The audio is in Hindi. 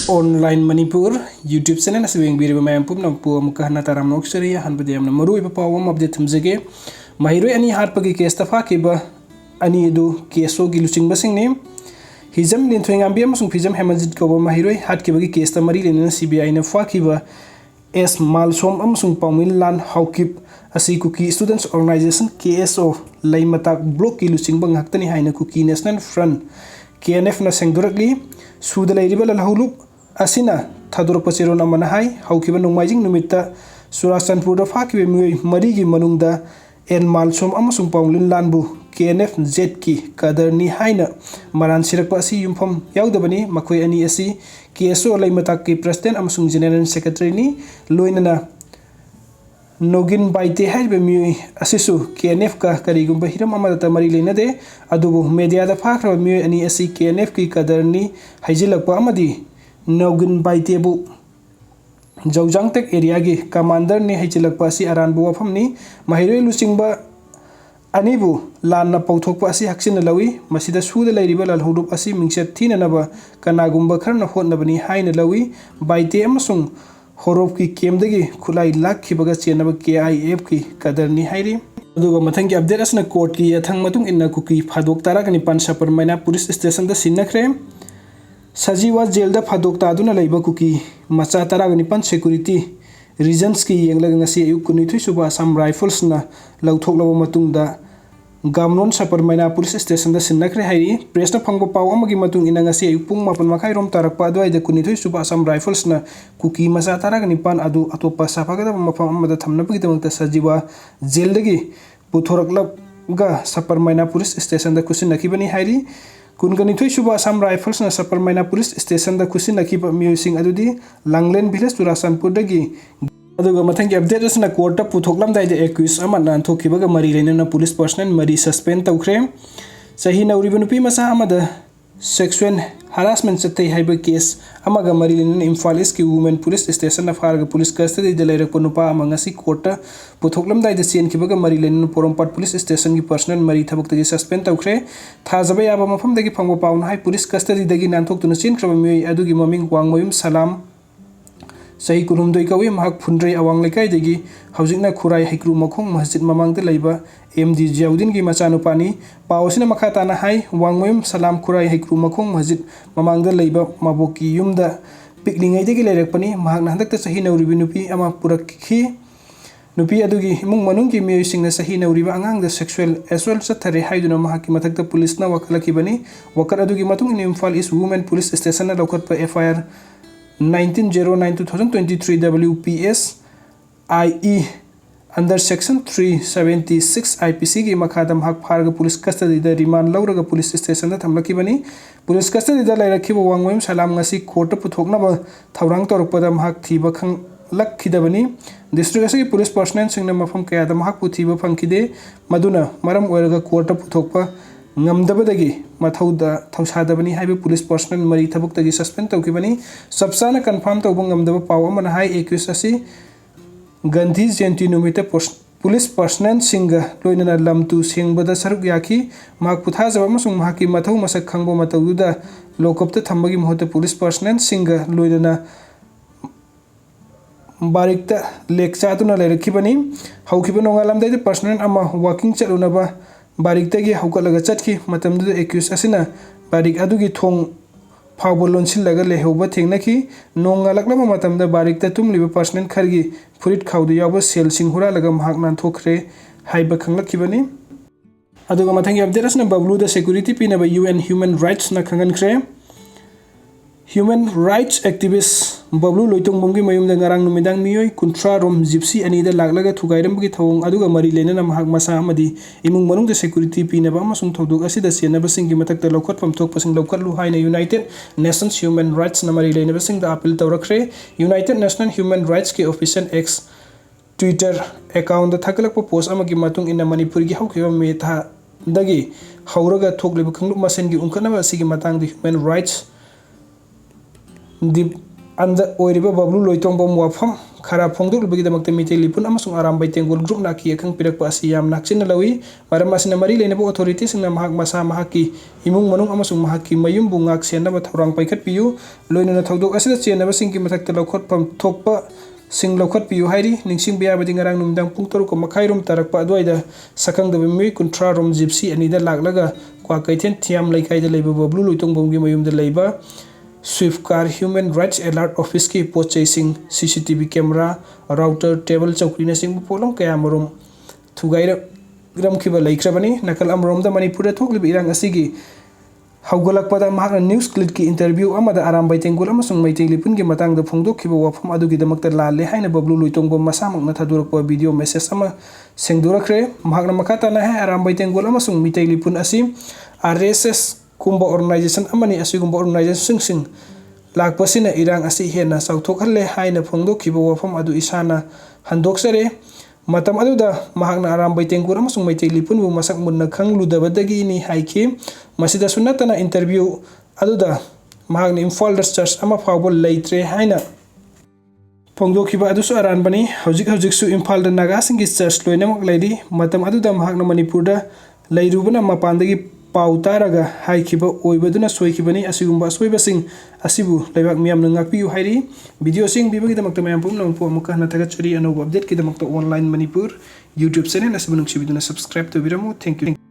ऑनलाइन मणिपुर यूट्यूब चैनल असबेंग बिरबा मैम पुम पुम कहना ताराम नोक्सरी हनबदे यमना मरुइबा पावम अपडेट थमजगे माहिरोय अनि हाटपगी केस तफाकिबा अनि दु केसो गी लुचिंगबसिंगनि हिजम लिनथोंगांबी अमसुंग फिजम हेमजित कबो माहिरोय हाटकिबगी केस तमरी लेना सीबीआई ने फाकिबा एस मालसोम अमसुंग पाउमिल लान हाउकिप असि Kuki students organisation KSO Leimatak block की लुचिंगबा ngakhtani haina Kuki national front KNF ना सेंगदुरकली सुद लैरिबा लहौलुप असिना थादुरप चेरोन अमना हाई हौकिबा नोंमाइजिंग नुमित्ता सुराचंदपुर दा फाकिबे मियोय मरीगी मनुंगदा एन मालसोम अमसुंग पाउलिन लानबु केएनएफ जेड की कदरनी हाइना मरान सिरकपा असि युमफम याउदबनी मखोय अनि असि केएसओ लैमताक की प्रेसिडेंट अमसुंग जनरल सेक्रेटरी नि लोइनना नोगिन बाइते हाइबे मियोय असिसु केएनएफ का करिगुंबा हिरम अमदता मरी लेनदे अदुबु मीडिया दा फाखरबा मियोय अनि असि केएनएफ की कदरनी हाइजिलकपा अमदी नौगिन बाइतेबु जौजांगटेक एरिया की कमांडर ने हाइजिलकपा असि अरानबु वफमनी माहिरोय लुचिंगबा अनिबु लानना पौथोकपा असि हक्सिन लवी मसिदा सुद लैरिबा ललहुरुप असि मिंगसेत थीननबा कनागुंबा खरना होतनबनी हाइना लवी बाइते अमसुंग होरोप की केमदगी खुलाई लाखिबगा चेनबा केआईएफ की कदरनी हाइरी अदुगा मथंग की अपडेट असना कोर्ट की यथंग मतुंग इन्ना कुकी फादोक तारागनि पान सापरमैना पुलिस स्टेशन दा सिन्नखरे सजीवा जेल दा फादोक तादुना लैबा कुकी मचा तारागनि पान सिक्योरिटी रीजन्स की येंगलगा ngasi ayuk kunithoi suba asam rifles na लौथोकलबा मतुंगदा गामनोन सापरमैना पुलिस स्टेशन दा सिन्नखरे हाइरी प्रेस ना फंगबा पाव अमगी मतुंग इना ngasi ayuk pung 8 makhai rom tarakpa adwaida kunithoi suba asam rifles na Kuki मचा तारागनि पान अदु अतोपा साफागदा मफम अमदा थमनबगी दमंगता सजीवा जेल दगी पुथोरकलबगा सापरमैना पुलिस स्टेशन दा कुसिनखिबनी हाइरी कुनगनिथoi सुबा असम राइफल्स ना सापरमैना पुलिस स्टेशन दा कुसिनखिबा मियोसिंग अदुदी लांगलेन विलेज तुरासनपुर दगी अदुगा मथंगी अपडेट असना कोर्ट पुथोकलम दाइदे एक्यूज अमा नानथोखिबगा मरी लेना पुलिस पर्सनल मरी सस्पेंड तौखरे सही नौरिबा नुपी मसा अमदा सेक्सुअल हरासमेंट चथै हाइबा केस अमगा मरी लेना इम्फाल ईस्ट की वुमेन पुलिस स्टेशन ना फारगा पुलिस कस्टडी दे लैरको नुपा अमंगसी कोर्ट पुथोकलम दाइदे चेनखिबगा मरी लेना पोरमपाट पुलिस स्टेशन की पर्सनल मरी थबक्तगी suspend तौखरे थाजबा याबा मफमदगी फंगबा pound high police custody दगी नानथोक्तुना चेनख्रबा मियोय अदुगी ममिंग वांगमयुम सलाम सही कुरुमदोई कवि महक फुनद्रै अवांग लेकाइदगी हौजिकना खुराई हैक्रु मखोंग मस्जिद ममांगदा लैबा एमडी जियाउद्दीन की मचानुपानी पावसिना मखा ताना हाई वांगमयुम सलाम खुराई हैक्रु मखोंग मस्जिद ममांगदा लैबा माबोकी युमदा पिकलिंगैदगी लैरकपनी महकना हंदकता सही नौरिबि नुपी अमा पुरकखि नुपी अदुगी इमुंग मनुंग की मियोयसिंगना सही नौरिबा अंगांगदा सेक्सुअल एसोल्ट चथरे हाइदुना महकि मथक्ता पुलिसना वकलखिबनी वकर अदुगी मतुंग Imphal east women police station ना लौखतपा FIR 1909-2023 WPS IE under section 376 IPC की मखादम हक फारग पुलिस कस्टडी दा रिमांड लौरगा पुलिस स्टेशन दा थमलखिबनी पुलिस कस्टडी दा लैरखिबा वांगमयुम सलाम ngasi कोर्ट पुथोकनाबा थौरांग तोरकपदा महक थीबा खंग लखिदबनी डिस्ट्रिक्ट असगी पुलिस पर्सनल सिंगना मफम कयादा महक पुथीबा फंखिदे मदुना मरम ओरगा court पुथोकपा ngamdabadagi mathauda thausadabani haibe police personnel mari thabuk suspend tawkibani sabsana confirm tawba ngamdaba paw amana hai accused asi gandhi jayanti numite police personnel singa loinana lamtu singbada saruk yaki mak puthajaba amasung mahaki mathau masak khangbo matawuda lokopta thambagi mohota police personnel singa loinana barikta lekchatuna lerakibani haukiba nongalamdai personnel ama walking chalunaba बारिकतगी हौकलगा चटखि मतमदु एक्यूज असिना बारिक अदुगी थोंग फावबो लोनसिलगा लेहौबा थेंगनखि नोंगालकलबा मतमदा बारिकता तुमलिबा पर्सनल खरगी फुरिट खाउदु यावबा सेल सिंहुरालगा महक नानथोखरे हाइबा खंगलखिबनी अदुगा मथंगी अपडेट असना बबलू द सिक्योरिटी पिनबा यूएन ह्यूमन राइट्स ना खंगनख्रे ह्यूमन राइट्स एक्टिविस्ट बबलू लोइतोंगबमगी मयुमदा ngarang numidang miyoy kuntra rom gypsy anida laklaga thugairambagi thawong aduga mari lenana mahak masa amadi imung manungda security pinaba amasung thoduk asida senabasinggi matakta lokhatpam thokpasing lokatlu haina United Nations Human Rights na mari lenabasingda appeal tawrakre United Nations Human Rights ki official X Twitter account da thakalakpa post amagi matung ina Manipur gi haukiba metha dagi hauraga thokliba khanglu masengi unkanaba asigi matangdi human rights the and the Oriba Bablu Loitong Bom Wafam खरा फोंदोक्लबगीदमक्ता मिते लिपुन अमसुंग आरामबाई तेंगोल ग्रुप नाकी अखंग पिरकपा असि याम नाकचिन लवी मरम असिना मरी लेनबो अथॉरिटी सिंगना महाक मसा महाकी इमुंग मनुंग अमसुंग महाकी मयुम बुंगाक सेनबा थौरांग पाइखतपियु लोइनना थौदोक असिदा चेनबा सिंगकी मथक्ता लौखटफम थोकपा सिंग लौखटपियु हाइरि निंगसिंग बियाबदि ngarang numdang pung 7:30 tarakpa adwaida sakangdaba mi 30 rom gypsy anida laklaga kwa kaithen thiam laikhaida leiba bablu luitongbomgi mayumda leiba Swift Car Human Rights Alert Office की पोचेसिंग CCTV कैमरा राउटर टेबल चौकीना सिंग पोलम कया मरुम थुगाइर रमखिबा लैख्रबनी नकल अमरोमदा मणिपुर थोकलिबा इरांग असिगी हौगलकपदा महाकना न्यूज क्लिप की इंटरव्यू अमदा आरामबाई तेंगुल अमसुंग मैतेई लिपुन की मतंगदा फोंदोखिबा वाफम अदुगिदमक्ता लाले हाइना बबलु लुइतोंगबम मसामकना थादुरकपा वीडियो मेसेज अमा सेंगदुरखरे महाकना मखाताना है आरामबाई तेंगुल अमसुंग मैतेई लिपुन असि RSS कुंबा ऑर्गेनाइजेशन अमनी असिगुंबा ऑर्गेनाइजेशन सिंग लाकपसिना इरांग असि हेना साउथोखले हाइना फोंदोखिबा वाफम अदु इसाना हंदोक्सरे मतम अदुदा महाकना आरामबाई तेंगुल अमसुंग मैतेई लिपुनबु मसक मुन्ना खंगलुदबदगी नि हाइखि मसिदा सुनतना इंटरव्यू अदुदा महाकना इम्फाल चर्च अमा फावबो लैत्रे हाइना फोंदोखिबा अदुसु अरानबनी हौजिक इम्फाल नागासिंगी चर्च लोइनमक लैरि मतम अदुदा महाकना मणिपुरदा लैरुबना मपानदगी पाउ तारगा हाइखिबा ओइबदुना सोइखिबनी असिगुंबा सोइबसिंग असिबु लैबाक मियामना ngapiu hairi video sing bibagidamक्ता मैम पुमना पोमका नथगचरी अनौब अपडेट किदमक्ता online Manipur YouTube channel asibunung sibiduna subscribe to biramu thank you